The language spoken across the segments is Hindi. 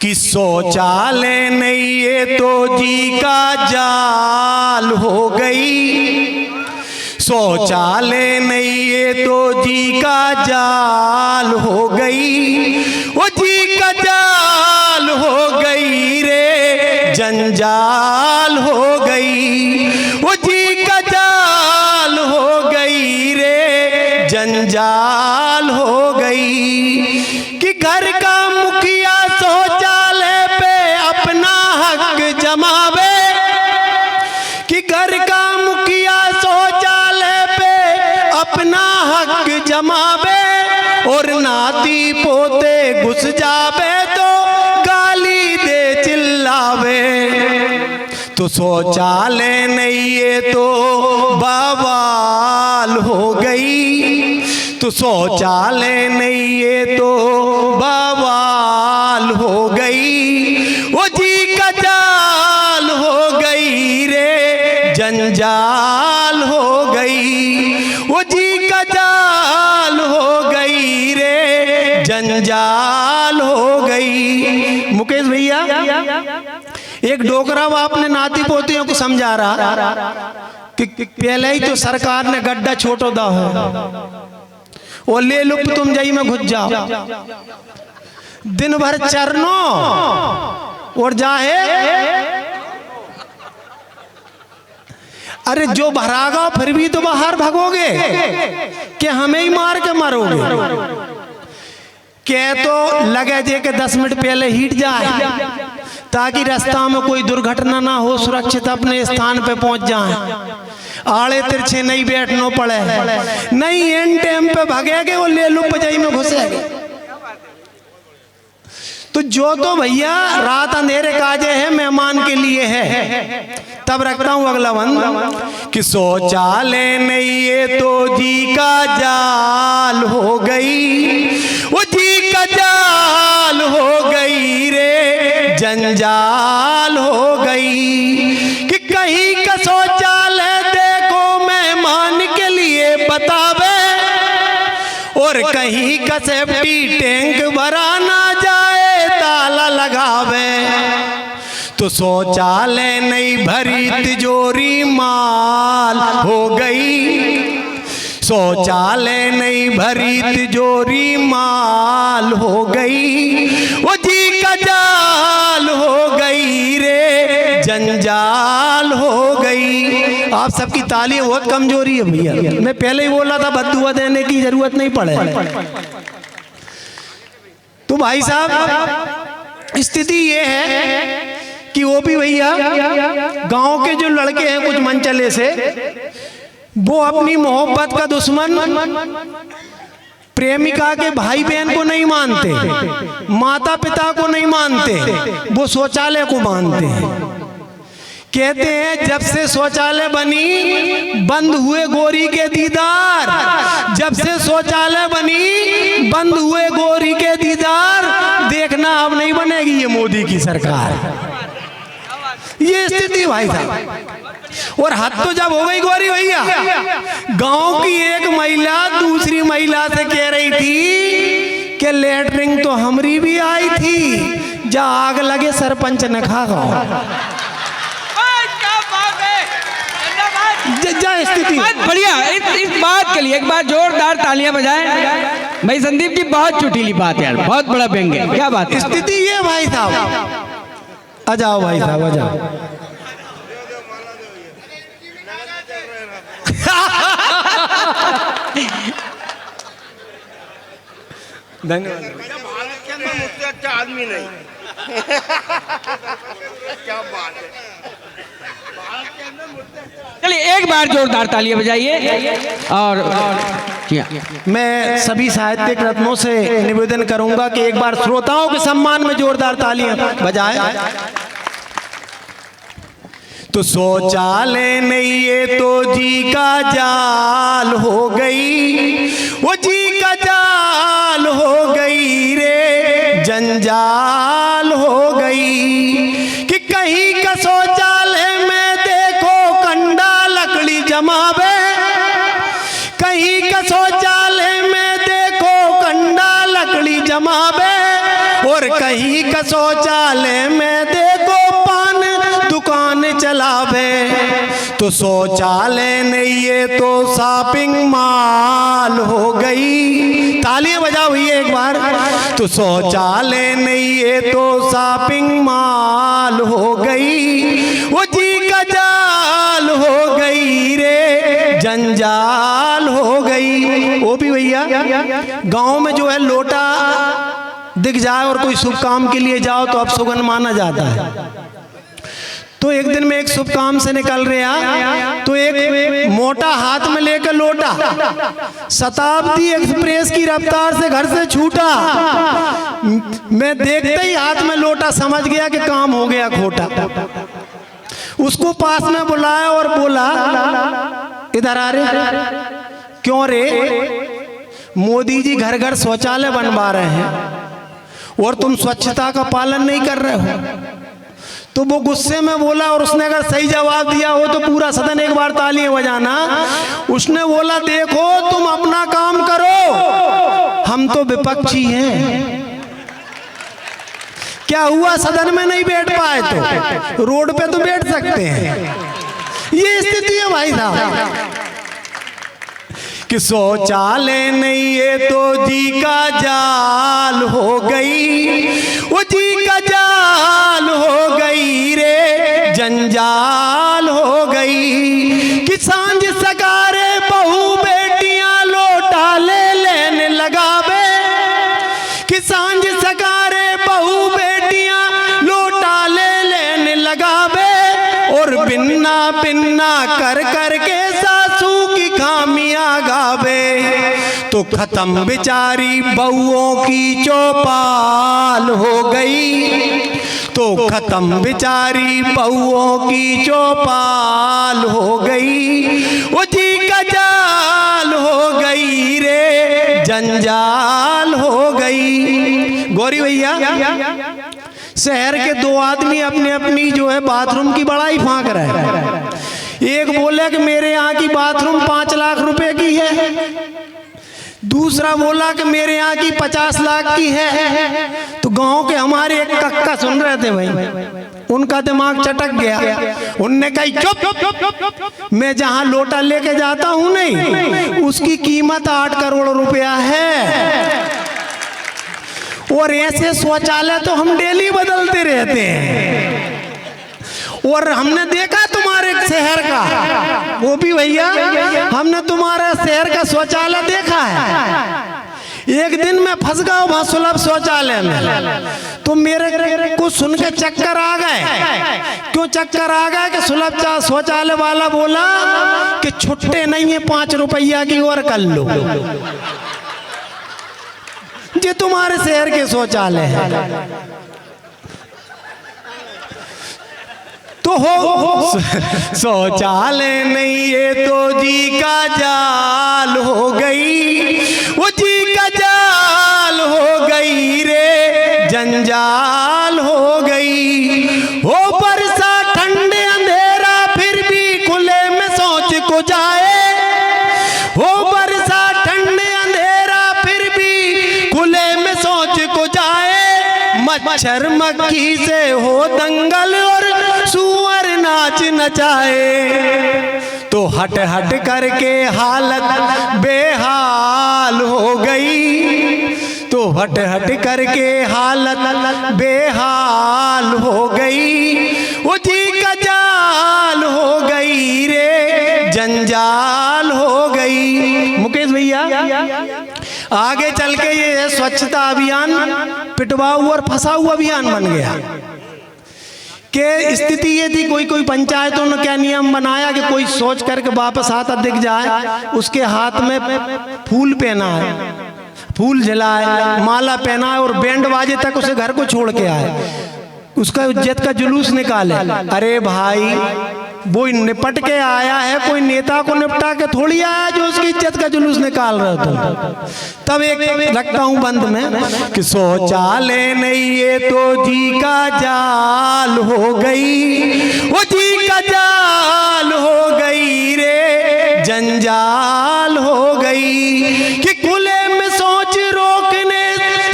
कि शौचालय नहीं ये तो जी का जाल हो गई, शौचालय नहीं ये तो जी का जाल हो गई, वो जी का जाल हो गई रे, जंजाल हो गई, वो जी का जाल हो गई रे, जंजाल हो गई। कि घर का मुखिया शौचालय पे अपना हक जमावे, कि घर का मुखिया शौचालय पे अपना हक जमावे, और नाती पोते घुस जावे तो गाली दे चिल्लावे। तो शौचालय नहीं ये तो बवाल हो गई, तो शौचालय नहीं ये तो बवाल हो गई, वो जी का जाल हो गई रे, जंजाल हो गई, वो जी का जाल हो गई रे, जंजाल हो गई। मुकेश भैया, एक डोकरा वो अपने नाती पोतियों को समझा रहा कि पहले ही तो सरकार ने गड्ढा छोटो दा है, वो ले लुप तुम जाई में घुस जाओ, दिन भर चरनो और जाहे, अरे जो भरागा फिर भी तो बाहर भागोगे कि हमें ही मार के मारोगे। क्या तो लगे जे के 10 मिनट पहले हिट जाए ताकि रास्ता में कोई दुर्घटना ना हो, सुरक्षित अपने स्थान पे पहुंच जाए, आड़े तिरछे नहीं बैठना पड़े, नहीं एंड टाइम पे भागेगे वो ले लू पजाई में घुसेगे। तो जो तो भैया रात अंधेरे काजे है मेहमान के लिए है। तब रखता हूं अगला बंद कि शौचालय नहीं ये तो जी का जाल हो गई, वो जी का जाल हो गई रे, जंजाल हो गई। कि कहीं का शौचालय देखो मेहमान के लिए बतावे, और कहीं का सेफ्टी टैंक भरा ना जाए ताला लगावे। तो शौचालय नहीं भरी तिजोरी माल हो गई, शौचालय नहीं भरी तिजोरी माल हो गई, वो जी का जाल हो गई रे, जंजाल हो गई। आप सबकी तालियां बहुत कमजोरी है भैया, मैं पहले ही बोला था बद्दुआ देने की जरूरत नहीं पड़े। तो भाई साहब स्थिति ये है कि वो भी भैया गांव के जो लड़के हैं कुछ मनचले से, वो अपनी मोहब्बत का दुश्मन प्रेमिका के भाई बहन को नहीं मानते, माता पिता को नहीं मानते, वो शौचालय को मानते हैं। कहते हैं जब से शौचालय बनी बंद हुए गोरी के दीदार, जब से शौचालय बनी बंद हुए गोरी के दीदार, देखना अब नहीं बनेगी ये मोदी की सरकार। ये स्थिति भाई साहब। और हद तो जब हो गई गोरी भैया, गांव की एक महिला दूसरी महिला से कह रही थी कि लेटरिंग तो हमारी भी आई थी, जा आग लगे सरपंच न खा गाँव। स्थिति बढ़िया। इस बात के लिए एक बार जोरदार तालियां बजाएं। भाई संदीप जी बहुत चुटीली बात यार, बहुत बड़ा व्यंग्य है, क्या बात है। स्थिति ये भाई साहब, आ जाओ भाई साहब आ जाओ। धन्यवाद। भारत के अंदर मुझसे अच्छा आदमी नहीं। क्या बात है। चलिए एक बार जोरदार तालियां बजाइए। और मैं सभी साहित्यिक रत्नों से निवेदन करूंगा कि एक बार श्रोताओं के सम्मान में जोरदार तालियां बजाएं। तो शौचालय नहीं ये तो जी का जाल हो गई, वो जी का जाल हो गई रे, जंजाल हो गई। कि कहीं का शौचालय में देखो कंडा लकड़ी जमावे, कहीं का शौचालय में देखो कंडा लकड़ी जमावे, और कहीं जी का शौचालय में देखो पान दुकान चलावे, तो शौचालय नहीं ये तो शॉपिंग मॉल हो गई। तालियां बजाओ भैया एक बार। तो शौचालय नहीं ये तो शॉपिंग मॉल हो गई, वो जी का जाल हो गई रे, जंजाल हो गई। वो भी भैया गांव में जो है लोटा दिख जाए और कोई शुभ काम के लिए जाओ तो अपशुगन माना जाता है। तो एक दिन में एक शुभ काम से निकल रहा, तो एक मोटा हाथ में लेकर लोटा शताब्दी एक्सप्रेस की रफ्तार से घर से छूटा। मैं देखते ही हाथ में लोटा समझ गया कि काम हो गया खोटा। उसको पास में बुलाया और बोला, इधर आ रे। क्यों रे? मोदी जी घर घर शौचालय बनवा रहे हैं और तुम स्वच्छता का पालन नहीं कर रहे हो। तो वो गुस्से में बोला, और उसने अगर सही जवाब दिया हो तो पूरा सदन एक बार तालियां बजाना। उसने बोला, देखो तुम अपना काम करो, हम तो विपक्षी हैं। क्या हुआ? सदन में नहीं बैठ पाए तो रोड पे तो बैठ सकते हैं। ये स्थिति है भाई साहब कि शौचालय नहीं ये तो जी का जाल हो गई, वो जी का जाल हो गई रे, जंजाल हो गई। कि सांझ सकारे बहू बेटियां लोटा ले लेने लगावे, कि सांझ सकारे बहू बेटियां लोटा ले लेने लगावे, और बिन्ना बिन्ना कर कर के सासू की खामियां गावे। तो खत्म बेचारी बहुओं की चौपाल हो गई, तो खत्म बेचारी बहुओं की चौपाल हो गई, वो जी का जाल हो गई रे, जंजाल हो गई। गौरी भैया, शहर के दो आदमी अपने अपनी जो है बाथरूम की बड़ाई फांक रहे हैं। एक बोले कि मेरे यहाँ की बाथरूम 5 लाख रुपए की है, दूसरा बोला कि मेरे यहाँ की 50 लाख की है। तो गांव के हमारे एक कक्का सुन रहे थे भाई, उनका दिमाग चटक गया। उनने कहा, चुप, मैं जहां लोटा लेके जाता हूं नहीं, उसकी कीमत 8 करोड़ रुपया है, और ऐसे शौचालय तो हम डेली बदलते रहते हैं। और हमने देखा तुम्हारे शहर का, वो भी भैया हमने तुम्हारा शहर का शौचालय देखा है। एक दिन मैं फंस गया वहां सुलभ शौचालय में, तो मेरे को सुन के चक्कर आ गए। क्यों चक्कर आ गए? कि सुलभ शौचालय वाला बोला कि छुट्टे नहीं है, 5 रुपया की और कर लो। ये तुम्हारे शहर के शौचालय है। तो हो शौचालय नहीं ये तो जी का जाल हो गई, वो जी का जाल हो गई रे, जंजाल हो गई। हो बरसा ठंडे अंधेरा फिर भी खुले में सोच को जाए, हो बरसा ठंडे अंधेरा फिर भी खुले में सोच को जाए। मच्छर मक्खी से हो दंगल और सुअर नाच नचाए, तो हट हट करके हालत बेहाल हो गई, तो हट हट करके हालत बेहाल हो गई, वो जी का जाल हो गई रे, जंजाल हो गई। मुकेश भैया, आगे चल के ये स्वच्छता अभियान पिटवाऊ और फंसाऊ अभियान बन गया। कि स्थिति ये थी, कोई कोई पंचायतों ने क्या नियम बनाया कि कोई सोच करके वापस आता दिख जाए, उसके हाथ में फूल पहना है, फूल जलाए, माला पहना है और बैंड बाजे तक उसे घर को छोड़ के आए, उसका इज्जत का जुलूस निकाले। अरे भाई, वो निपट के आया है, कोई नेता को निपटा के थोड़ी आया जो उसकी इज्जत का जुलूस निकाल रहे थे। तब एक रखता हूं बंद में कि शौचालय नहीं ये तो जी का जाल हो गई, वो जी का जाल हो गई रे, जंजाल हो गई। कि खुले में सोच रोकने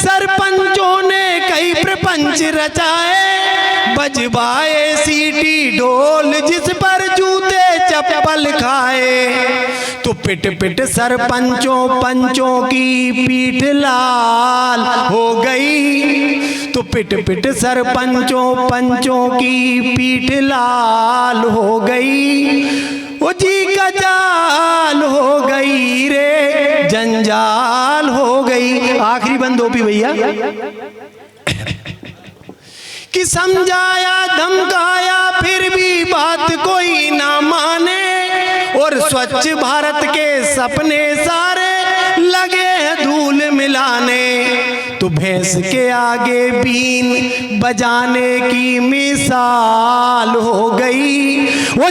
सरपंचों ने कई प्रपंच रचाए, बजवाए सीटी ढोल जिस पर जूते चप्पल खाए। तो पिट पिट सरपंचों पंचों की पीठ लाल हो गई, तो पिट पिट सरपंचों पंचों की पीठ लाल हो गई। ओ जी का जाल हो गई रे, जंजाल हो गई। आखिरी बंद ओपी भैया कि समझाया धमकाया फिर भी बात कोई ना माने, और स्वच्छ भारत के सपने सारे लगे धूल मिलाने। तो भैंस के आगे बीन बजाने की मिसाल हो गई, वो